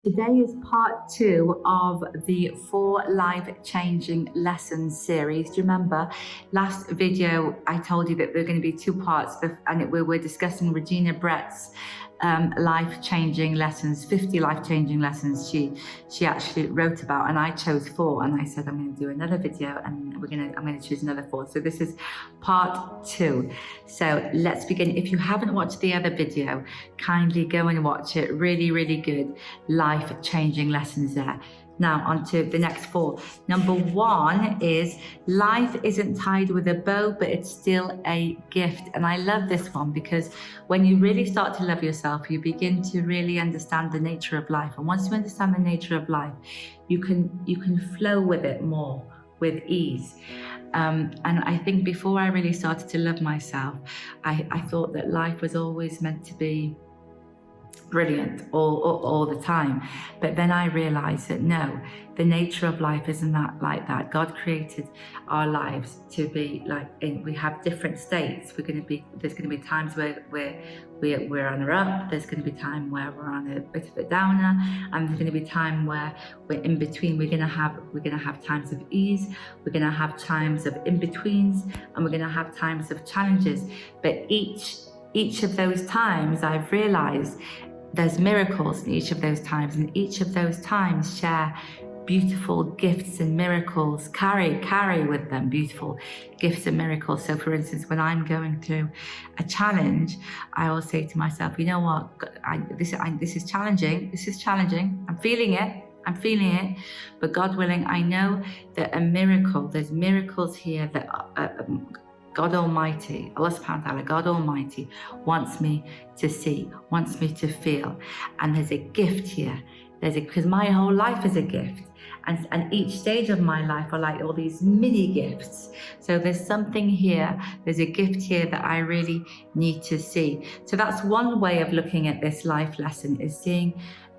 Today is part 2 of the 4 life-changing lessons series. Do you remember last video I told you that there are going to be 2 parts and we were discussing Regina Brett's life-changing lessons, 50 life-changing lessons she actually wrote about, and I chose 4, and I said I'm going to do another video and I'm going to choose another 4. So this is part 2. So let's begin. If you haven't watched the other video, kindly go and watch it. Really good life-changing lessons there. Now on to the next 4. Number 1 is life isn't tied with a bow, but it's still a gift. And I love this one because when you really start to love yourself, you begin to really understand the nature of life. And once you understand the nature of life, you can flow with it more with ease. And I think before I really started to love myself, I thought that life was always meant to be brilliant all the time. But then I realized that no, the nature of life isn't that like that. God created our lives to be like, we have different states. There's going to be times where we're on a up, there's going to be time where we're on a bit of a downer, and there's going to be time where we're in between. We're going to have times of ease, we're going to have times of in-betweens, and we're going to have times of challenges. But each of those times I've realized there's miracles in each of those times, and each of those times share beautiful gifts and miracles, carry with them beautiful gifts and miracles. So for instance, when I'm going through a challenge, I will say to myself, you know what, this is challenging, I'm feeling it, but God willing, I know that there's miracles here that God Almighty, Allah subhanahu wa ta'ala, God Almighty wants me to see, wants me to feel. And there's a gift here. Because my whole life is a gift. And each stage of my life are like all these mini gifts. So there's something here, there's a gift here that I really need to see. So that's one way of looking at this life lesson, is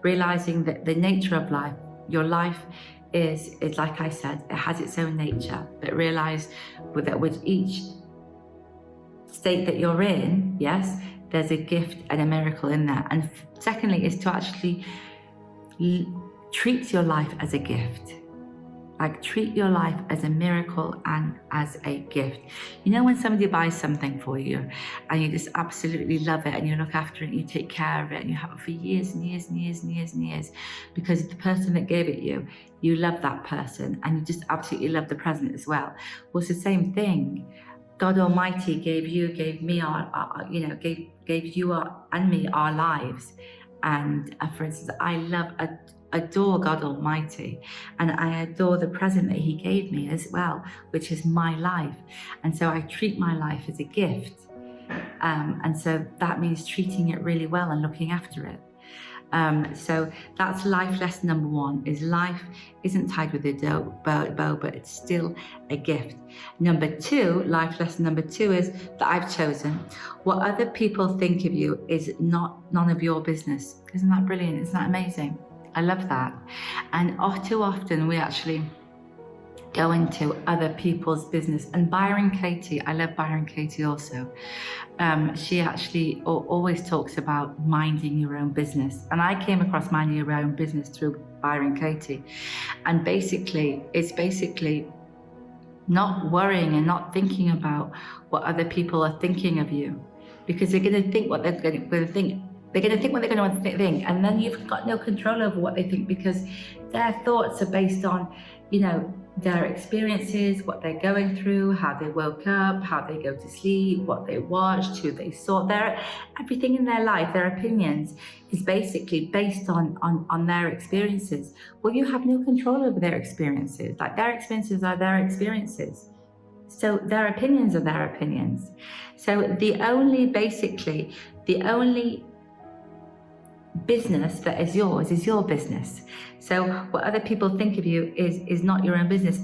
realizing that the nature of life, your life is like I said, it has its own nature, but realize that with each state that you're in, yes, there's a gift and a miracle in there. And secondly is to actually treat your life as a gift. Like, treat your life as a miracle and as a gift. You know, when somebody buys something for you and you just absolutely love it and you look after it and you take care of it and you have it for years and years and years and years and years, because the person that gave it you love that person and you just absolutely love the present as well. Well, it's the same thing. God Almighty gave you and me our lives. And for instance, I adore God Almighty, and I adore the present that He gave me as well, which is my life. And so I treat my life as a gift. And so that means treating it really well and looking after it. So that's life lesson number 1, is life isn't tied with a bow, but it's still a gift. Number 2, life lesson number 2 is that I've chosen. What other people think of you is none of your business. Isn't that brilliant? Isn't that amazing? I love that. And too often we actually go into other people's business. And Byron Katie, I love Byron Katie also. She actually always talks about minding your own business. And I came across minding your own business through Byron Katie. And it's basically not worrying and not thinking about what other people are thinking of you, because they're going to think what they're going to think. They're going to think what they're going to think, and then you've got no control over what they think, because their thoughts are based on, their experiences, what they're going through, how they woke up, how they go to sleep, what they watched, who they saw. Everything in their life, their opinions, is basically based on their experiences. Well, you have no control over their experiences. Like, their experiences are their experiences. So their opinions are their opinions. So the only business that is yours is your business. So what other people think of you is not your own business.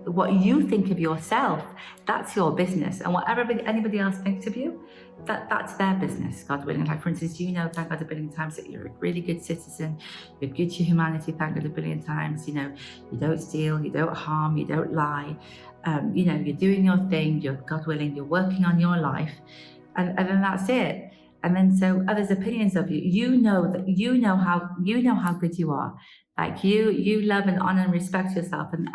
What you think of yourself, that's your business. And whatever anybody else thinks of you, that's their business, God willing. Like, for instance, thank God a billion times, that you're a really good citizen, you're good to humanity, thank God a billion times. You don't steal, you don't harm, you don't lie. You're doing your thing, God willing, you're working on your life, and then that's it. And then so others' opinions of you, you know how good you are. Like you love and honor and respect yourself. And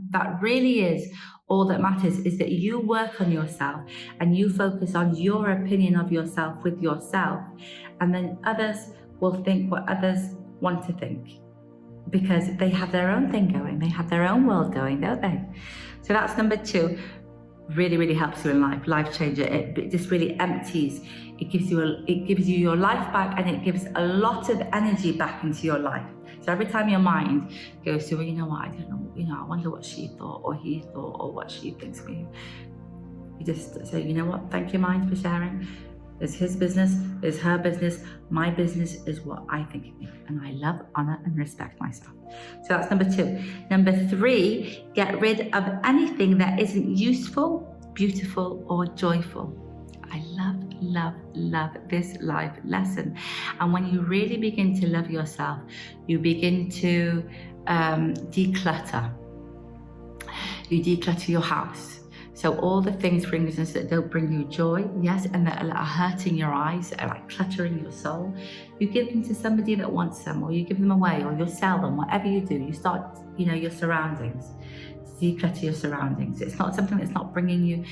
that really is all that matters, is that you work on yourself and you focus on your opinion of yourself with yourself. And then others will think what others want to think, because they have their own thing going, they have their own world going, don't they? So that's number 2. Really, really helps you in life changer. It just really empties. It gives you your life back, and it gives a lot of energy back into your life. So every time your mind goes to, well, you know what, I don't know, I wonder what she thought or he thought or what she thinks of me. You just say, you know what, thank you, mind, for sharing. It's his business, it's her business. My business is what I think of me, and I love, honor, and respect myself. So that's number 2. Number 3, get rid of anything that isn't useful, beautiful, or joyful. I love this life lesson. And when you really begin to love yourself, you begin to declutter. You declutter your house. So all the things, for instance, that don't bring you joy, yes, and that are hurting your eyes, are like cluttering your soul, you give them to somebody that wants them, or you give them away, or you sell them, whatever you do. You start, your surroundings. Declutter your surroundings. It's not something that's not bringing you,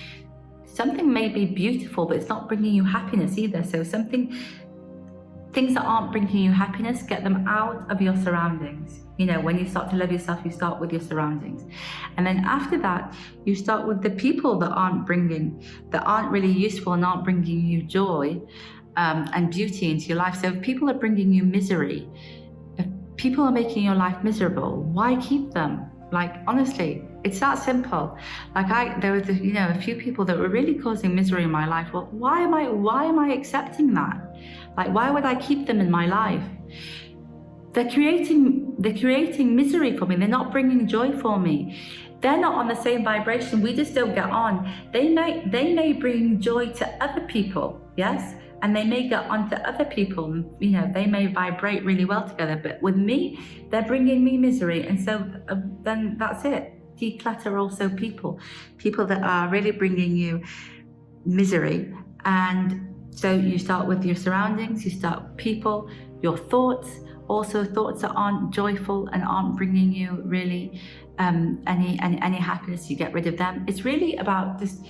something may be beautiful, but it's not bringing you happiness either. So things that aren't bringing you happiness, get them out of your surroundings. When you start to love yourself, you start with your surroundings. And then after that, you start with the people that aren't really useful and aren't bringing you joy and beauty into your life. So if people are bringing you misery, if people are making your life miserable, why keep them? Like, honestly, it's that simple. Like there was, a few people that were really causing misery in my life. Well, why am I accepting that? Like, why would I keep them in my life? They're creating misery for me. They're not bringing joy for me. They're not on the same vibration. We just don't get on. They may bring joy to other people, yes? And they may get onto other people, they may vibrate really well together, but with me, they're bringing me misery. And so then that's it. Declutter also people that are really bringing you misery. And so you start with your surroundings, you start with people, your thoughts, also thoughts that aren't joyful and aren't bringing you really any happiness. You get rid of them. It's really about just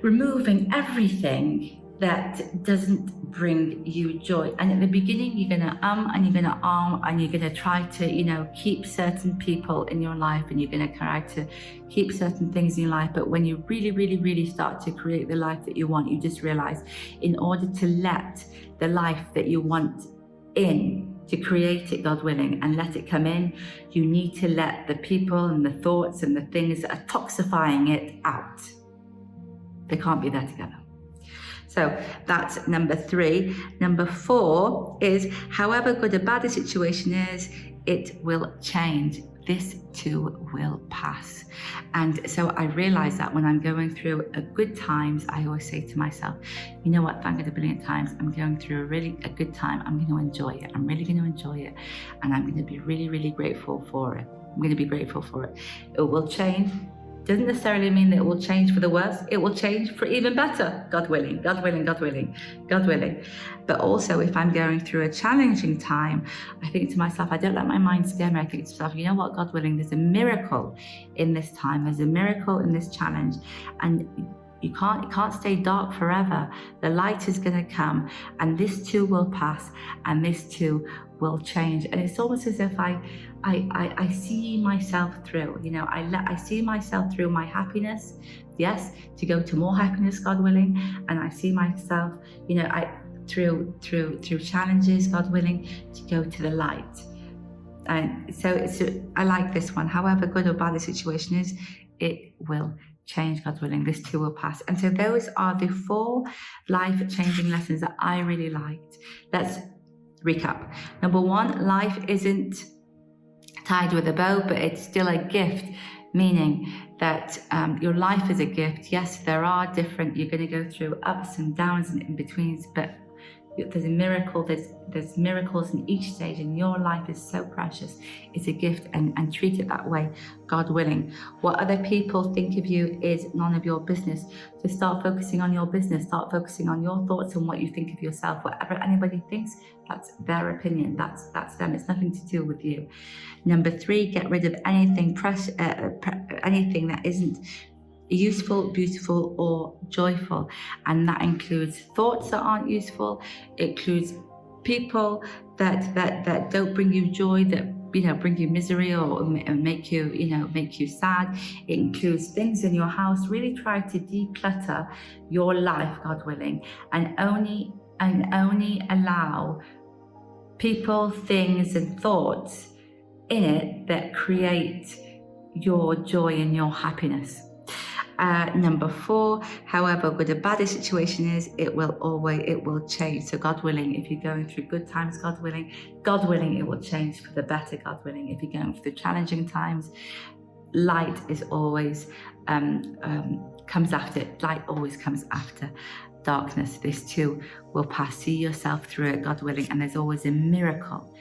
removing everything that doesn't bring you joy. And at the beginning, you're gonna and you're gonna and you're gonna try to, keep certain people in your life, and you're gonna try to keep certain things in your life. But when you really, really, really start to create the life that you want, you just realize, in order to let the life that you want in, to create it, God willing, and let it come in, you need to let the people and the thoughts and the things that are toxifying it out. They can't be there together. So that's number 3. Number 4 is, however good or bad the situation is, it will change. This too will pass. And so I realize that when I'm going through a good times, I always say to myself, you know what, thank God a billion times, I'm going through a good time. I'm going to enjoy it. I'm really going to enjoy it. And I'm going to be really, really grateful for it. I'm going to be grateful for it. It will change. Doesn't necessarily mean that it will change for the worse. It will change for even better, God willing, God willing, God willing, God willing. But also, if I'm going through a challenging time, I think to myself, I don't let my mind scare me. I think to myself, you know what, God willing, there's a miracle in this time. There's a miracle in this challenge. And it can't stay dark forever. The light is going to come, and this too will pass, and this too will change. And it's almost as if I see myself through, I see myself through my happiness, yes, to go to more happiness, God willing. And I see myself, through challenges, God willing, to go to the light. And so I like this one. However good or bad the situation is, it will change, God willing. This too will pass. And so those are the 4 life-changing lessons that I really liked. Let's recap. Number 1, life isn't tied with a bow, but it's still a gift, meaning that your life is a gift. Yes, there are different, you're going to go through ups and downs and in-betweens, but There's a miracle. There's miracles in each stage, and your life is so precious. It's a gift, and treat it that way, God willing. What other people think of you is none of your business. So start focusing on your business. Start focusing on your thoughts and what you think of yourself. Whatever anybody thinks, that's their opinion. That's them. It's nothing to do with you. Number 3, get rid of anything anything that isn't useful, beautiful, or joyful, and that includes thoughts that aren't useful. It includes people that don't bring you joy, that bring you misery or make you sad. It includes things in your house. Really try to declutter your life, God willing, and only allow people, things, and thoughts in it that create your joy and your happiness. Number 4, however good or bad a situation is, it will change. So God willing, if you're going through good times, God willing, it will change for the better, God willing. If you're going through challenging times, light is always comes after. Light always comes after darkness. This too will pass. See yourself through it, God willing, and there's always a miracle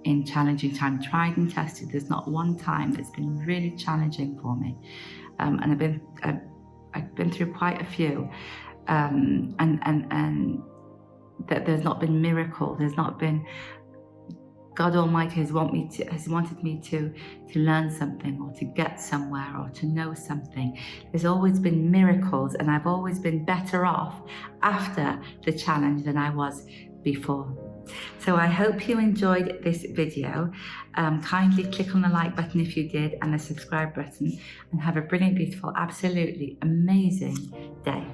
in challenging time. Tried and tested. There's not one time that's been really challenging for me, and I've been through quite a few, and that there's not been miracle. There's not been. God Almighty has wanted me to learn something, or to get somewhere, or to know something. There's always been miracles, and I've always been better off after the challenge than I was before. So I hope you enjoyed this video. Kindly click on the like button if you did, and the subscribe button, and have a brilliant, beautiful, absolutely amazing day.